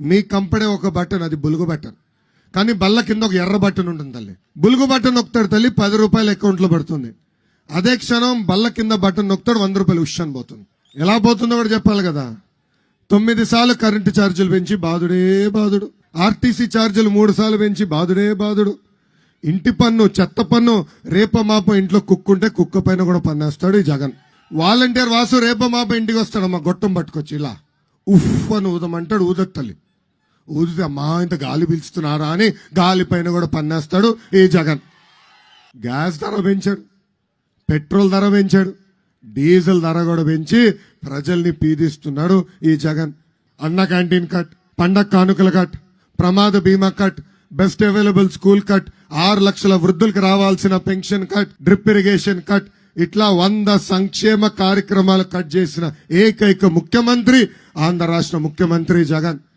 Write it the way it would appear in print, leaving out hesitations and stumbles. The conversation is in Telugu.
మీ కంపడే ఒక బటన్, అది బులుగు బటన్. కానీ బల్ల కింద ఒక ఎర్ర బటన్ ఉంటుంది తల్లి. బులుగు బటన్ నొక్కుతాడు తల్లి, 10 రూపాయలు అకౌంట్ లో పడుతుంది. అదే క్షణం బల్ల కింద బటన్ నొక్కుతాడు, 100 రూపాయలు ఉష్ పోతుంది. ఎలా పోతుందో కూడా చెప్పాలి కదా. 9 సార్లు కరెంటు ఛార్జీలు పెంచి బాధుడే బాధుడు. ఆర్టీసీ ఛార్జీలు 3 సార్లు పెంచి బాధుడే బాధుడు. ఇంటి పన్ను, చెత్త పన్ను, రేప మాప ఇంట్లో కుక్కుంటే కుక్క పైన కూడా పన్నేస్తాడు ఈ జగన్. వాలంటీర్ వాసు రేప మాప ఇంటికి వస్తాడు, మా గొట్టం పట్టుకొచ్చి ఇలా ఉఫ్ అని ఊదమంటాడు. ఊదత్ తల్లి, ఊదితే అమ్మా ఇంత గాలి పీల్చుతున్నారా అని గాలి పైన కూడా పన్నేస్తాడు ఈ జగన్. గ్యాస్ ధర పెంచాడు, పెట్రోల్ ధర పెంచాడు, డీజిల్ ధర కూడా పెంచి ప్రజల్ని పీడిస్తున్నాడు ఈ జగన్. అన్న క్యాంటీన్ కట్, పండగ కానుకల కట్, ప్రమాద బీమా cut, best available school cut, 6 లక్షల వృద్ధులకు రావాల్సిన pension cut, drip irrigation cut, ఇట్లా 100 సంక్షేమ కార్యక్రమాలు కట్ చేసిన ఏకైక ముఖ్యమంత్రి ఆంధ్ర రాష్ట్ర ముఖ్యమంత్రి జగన్.